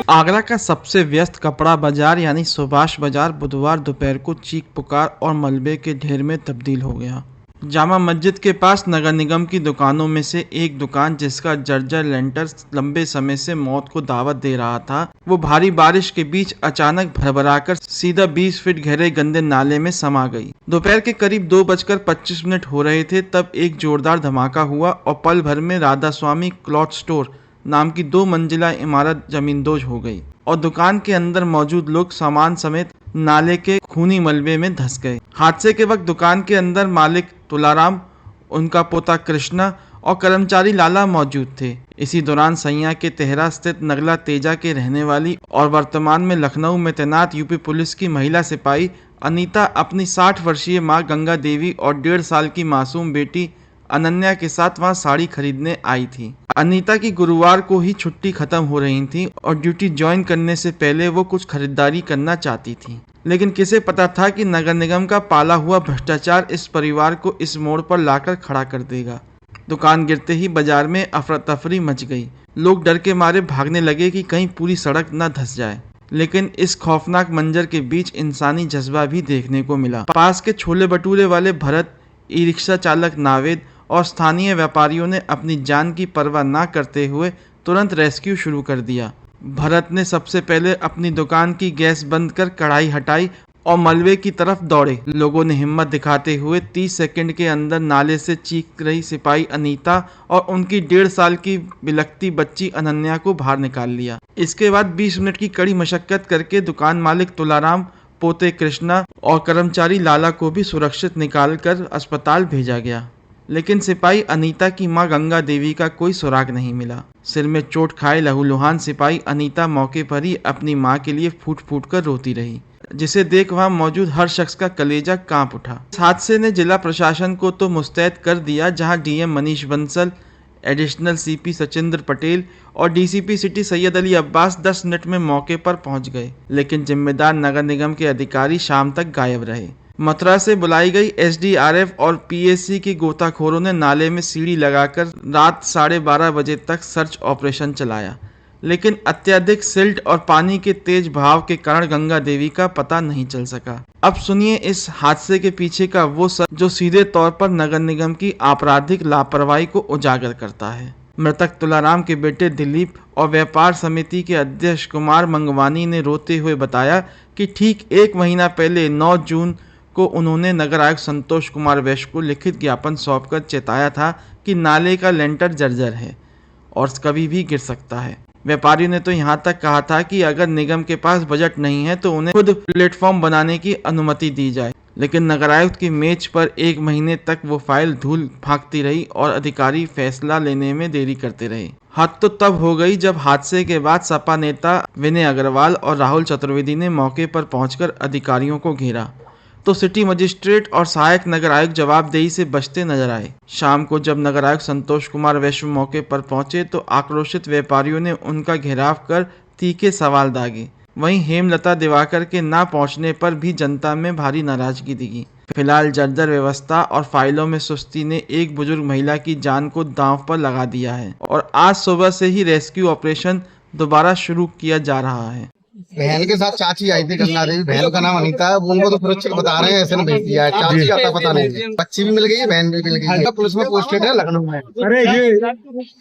आगरा का सबसे व्यस्त कपड़ा बाजार यानी सुभाष बाजार बुधवार दोपहर को चीख पुकार और मलबे के ढेर में तब्दील हो गया। जामा मस्जिद के पास नगर निगम की दुकानों में से एक दुकान, जिसका जर्जर लेंटर लंबे समय से मौत को दावत दे रहा था, वो भारी बारिश के बीच अचानक भरभराकर सीधा 20 फीट गहरे गंदे नाले में समा गई। दोपहर के करीब 2:25 हो रहे थे तब एक जोरदार धमाका हुआ और पल भर में राधा स्वामी क्लॉथ स्टोर नाम की 2 मंजिला इमारत जमींदोज हो गई और दुकान के अंदर मौजूद लोग सामान समेत नाले के खूनी मलबे में धंस गए। हादसे के वक्त दुकान के अंदर मालिक तुलाराम, उनका पोता कृष्णा और कर्मचारी लाला मौजूद थे। इसी दौरान सैया के तेहरा स्थित नगला तेजा के रहने वाली और वर्तमान में लखनऊ में तैनात यूपी पुलिस की महिला सिपाही अनीता अपनी 60 वर्षीय मां गंगा देवी और 1.5 साल की मासूम बेटी अनन्या के साथ वहां साड़ी खरीदने आई थी। अनीता की गुरुवार को ही छुट्टी खत्म हो रही थी और ड्यूटी ज्वाइन करने से पहले वो कुछ खरीदारी करना चाहती थी, लेकिन किसे पता था कि नगर निगम का पाला हुआ भ्रष्टाचार इस परिवार को इस मोड़ पर लाकर खड़ा कर देगा। दुकान गिरते ही बाजार में अफरा तफरी मच गई। लोग डर के मारे भागने लगे कि कहीं पूरी सड़क न धंस जाए, लेकिन इस खौफनाक मंजर के बीच इंसानी जज्बा भी देखने को मिला। पास के छोले भटूरे वाले भरत, ई रिक्शा चालक नावेद और स्थानीय व्यापारियों ने अपनी जान की परवाह न करते हुए तुरंत रेस्क्यू शुरू कर दिया। भरत ने सबसे पहले अपनी दुकान की गैस बंद कर कढ़ाई हटाई और मलबे की तरफ दौड़े। लोगों ने हिम्मत दिखाते हुए 30 सेकंड के अंदर नाले से चीख रही सिपाही अनीता और उनकी 1.5 साल की बिलखती बच्ची अनन्या को बाहर निकाल लिया। इसके बाद 20 मिनट की कड़ी मशक्कत करके दुकान मालिक तुलाराम, पोते कृष्णा और कर्मचारी लाला को भी सुरक्षित निकाल कर अस्पताल भेजा गया, लेकिन सिपाही अनीता की मां गंगा देवी का कोई सुराग नहीं मिला। सिर में चोट खाए लहूलुहान सिपाही अनीता मौके पर ही अपनी मां के लिए फूट फूट कर रोती रही, जिसे देख वहां मौजूद हर शख्स का कलेजा कांप उठा। इस हादसे ने जिला प्रशासन को तो मुस्तैद कर दिया, जहां DM Manish Bansal, additional CP Sachindra Patel और DCP city Syed Ali Abbas 10 minute में मौके पर पहुंच गए, लेकिन जिम्मेदार नगर निगम के अधिकारी शाम तक गायब रहे। मथुरा से बुलाई गई एसडीआरएफ और पीएससी के गोताखोरों ने नाले में सीढ़ी लगाकर रात 12:30 बजे तक सर्च ऑपरेशन चलाया, लेकिन अत्यधिक सिल्ट और पानी के तेज बहाव के कारण गंगा देवी का पता नहीं चल सका। अब सुनिए इस हादसे के पीछे का वो सच जो सीधे तौर पर नगर निगम की आपराधिक लापरवाही को उजागर करता है। मृतक तुलाराम के बेटे दिलीप और व्यापार समिति के अध्यक्ष कुमार मंगवानी ने रोते हुए बताया कि ठीक 1 महीना पहले 9 जून को उन्होंने नगर आयुक्त संतोष कुमार वैश्य को लिखित ज्ञापन सौंपकर चेताया था कि नाले का लेंटर जर्जर है और कभी भी गिर सकता है। व्यापारियों ने तो यहाँ तक कहा था कि अगर निगम के पास बजट नहीं है तो उन्हें खुद प्लेटफॉर्म बनाने की अनुमति दी जाए, लेकिन नगर आयुक्त की मेज पर 1 महीने तक वो फाइल धूल भागती रही और अधिकारी फैसला लेने में देरी करते रहे। हद तो तब हो गई जब हादसे के बाद सपा नेता विनय अग्रवाल और राहुल चतुर्वेदी ने मौके पर पहुंचकर अधिकारियों को घेरा, तो सिटी मजिस्ट्रेट और सहायक नगर आयुक्त जवाबदेही से बचते नजर आए। शाम को जब नगर आयुक्त संतोष कुमार वैश्य मौके पर पहुंचे तो आक्रोशित व्यापारियों ने उनका घेराव कर तीखे सवाल दागे। वहीं हेमलता दिवाकर के ना पहुंचने पर भी जनता में भारी नाराजगी दिखी। फिलहाल जर्जर व्यवस्था और फाइलों में सुस्ती ने एक बुजुर्ग महिला की जान को दांव पर लगा दिया है और आज सुबह से ही रेस्क्यू ऑपरेशन दोबारा शुरू किया जा रहा है। बहन के साथ चाची आई थी गंगा देवी, बहन का नाम अनीता है। उनको तो सुरक्षित बता रहे हैं, ऐसे ने भेज दिया है। चाची का पता नहीं, बच्ची भी मिल गई है, बहन भी मिल गई है। पुलिस में पोस्टेड है लखनऊ में। अरे ये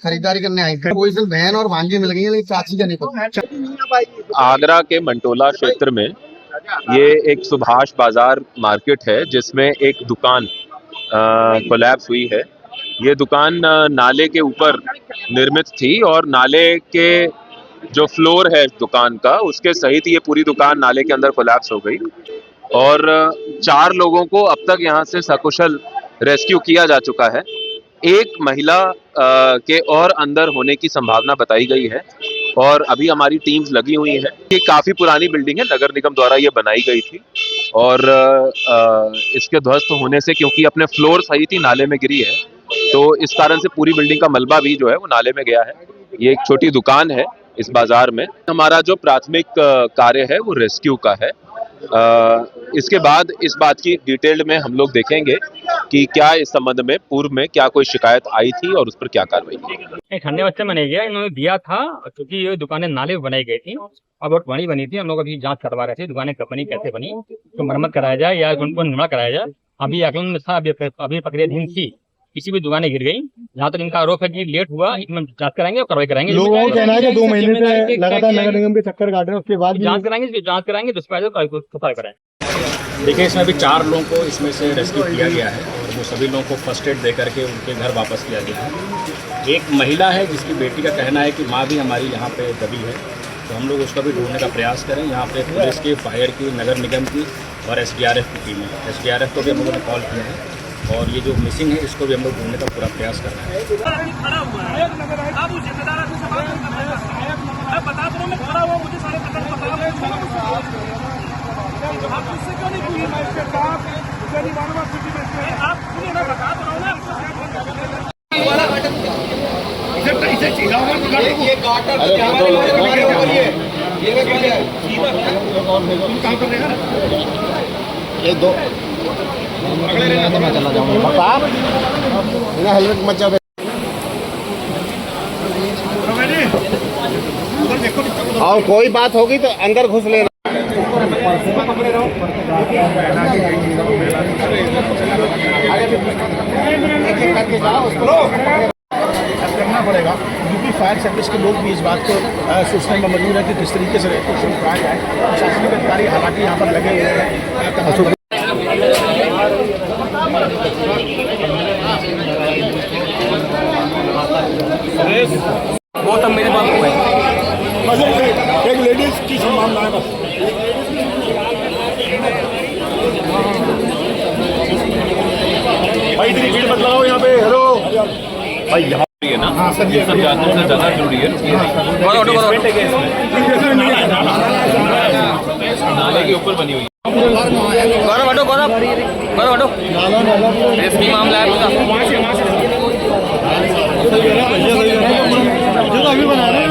खरीदारी करने आई थी, कोई सिर्फ बहन और भांजी मिल गई है, लेकिन चाची का नहीं पता। आगरा के मंटोला क्षेत्र में ये एक सुभाष बाजार मार्केट है जिसमें एक दुकान कोलैप्स हुई है। ये दुकान नाले के ऊपर निर्मित थी और नाले के जो फ्लोर है दुकान का उसके सहित ये पूरी दुकान नाले के अंदर कोलैप्स हो गई और 4 लोगों को अब तक यहाँ से सकुशल रेस्क्यू किया जा चुका है। एक महिला के और अंदर होने की संभावना बताई गई है और अभी हमारी टीम्स लगी हुई हैं। ये काफी पुरानी बिल्डिंग है, नगर निगम द्वारा ये बनाई गई थी और इसके ध्वस्त होने से, क्योंकि अपने फ्लोर सहित ही नाले में गिरी है, तो इस कारण से पूरी बिल्डिंग का मलबा भी जो है वो नाले में गया है। ये एक छोटी दुकान है इस बाजार में। हमारा जो प्राथमिक कार्य है वो रेस्क्यू का है इसके बाद इस बात की डिटेल्ड में हम लोग देखेंगे कि क्या इस संबंध में पूर्व में क्या कोई शिकायत आई थी और उस पर क्या कार्रवाई की। ठंडे बच्चे में नहीं गया, इन्होंने दिया था क्योंकि ये दुकानें नाले में बनाई गई थी और बहुत बड़ी बनी थी। हम लोग अभी जांच करवा रहे थे दुकानें कब बनी, कैसे बनी, तो मरम्मत कराया जाए या उनको निर्माण कराया जाए। अभी आकलन में था, अभी प्रक्रियाधीन थी, किसी भी दुकानें गिर गई। जहाँ तक इनका आरोप है कि लेट हुआ, इसमें जांच कराएंगे और कार्रवाई कराएंगे। लोगों का कहना है कि 2 महीने से लगातार नगर निगम के चक्कर काट रहे हैं, उसके बाद भी जांच कराएंगे दुष्पाइज कराएंगे। देखिए, इसमें अभी 4 लोगों को इसमें से रेस्क्यू किया गया है और वो सभी लोगों को फर्स्ट एड दे करके उनके घर वापस किया गया है। एक महिला है जिसकी बेटी का कहना है कि माँ भी हमारी यहाँ पे दबी है, तो हम लोग उसका भी ढूंढने का प्रयास करें। यहाँ पे पुलिस की, फायर की, नगर निगम की और SDRF की टीम है। SDRF को भी हम लोगों ने कॉल किया है और ये जो मिसिंग है इसको भी हम लोग ढूंढने का पूरा प्रयास कर रहे हैं। ये 2 अगले रहना तो मैं चला जाऊंगा। आप बिना हेलमेट मत जाओ। और कोई बात होगी तो अंदर घुस लेना। करना पड़ेगा, क्योंकि फायर सर्विस के लोग भी इस बात को सोचने में मजबूर है कि किस तरीके से कहा जाए। प्रशासनिक अधिकारी हालांकि यहाँ पर लगे हुए हैं। बहुत मेरे बाप को है, एक लेडीज की मामला है बस। भाई इतनी भीड़ मत लगाओ यहाँ पे। हेलो भाई, यहाँ है ना। हाँ सर, ये सब जानने से ज़्यादा जरूरी है। नाले के ऊपर बनी हुई मामला है अभी बना रहे हैं।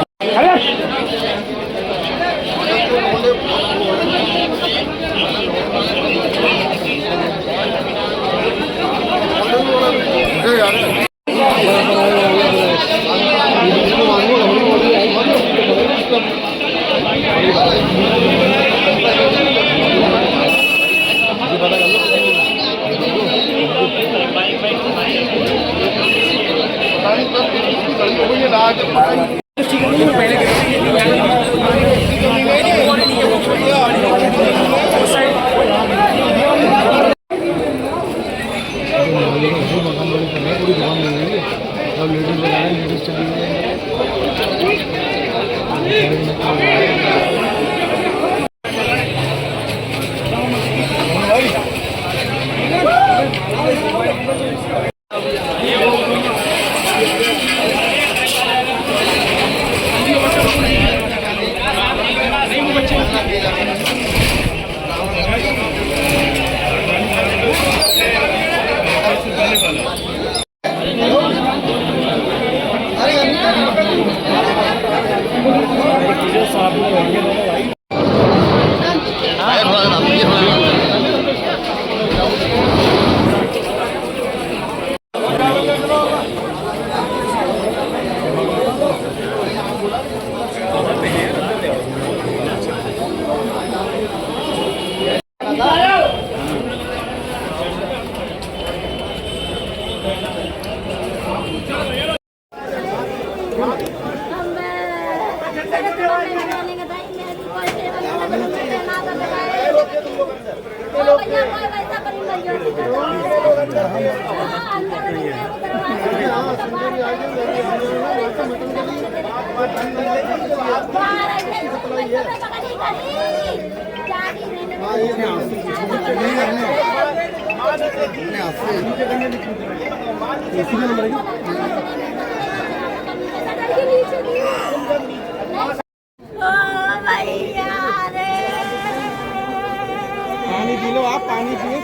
पानी पी लो, आप पानी पिए।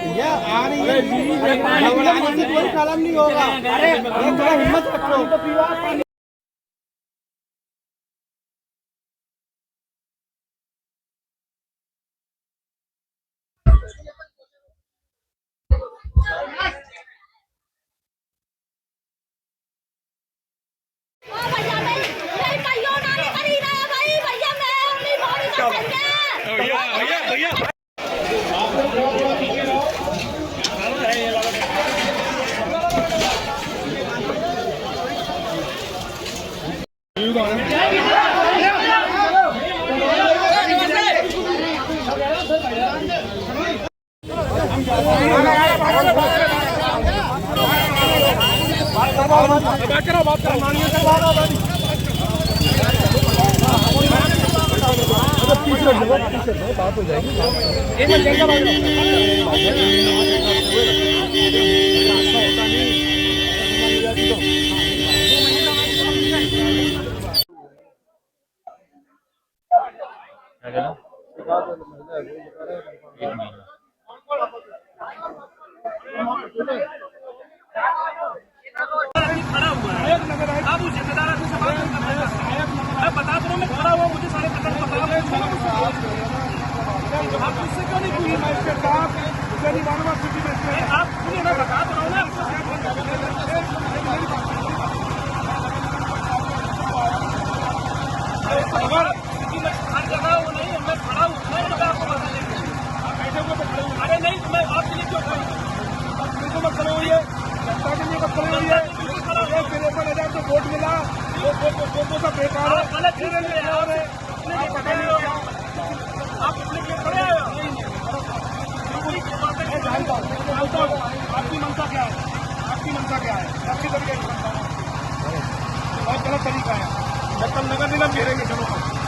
भैया आ रही है, कोई कलम नहीं होगा। थोड़ा हिम्मत रखो। आपकी मनसा क्या है? आपकी मनसा क्या है? आपकी तरीके की मनसा बहुत गलत तरीका है। जब तक नगर निगम घेरेंगे चलो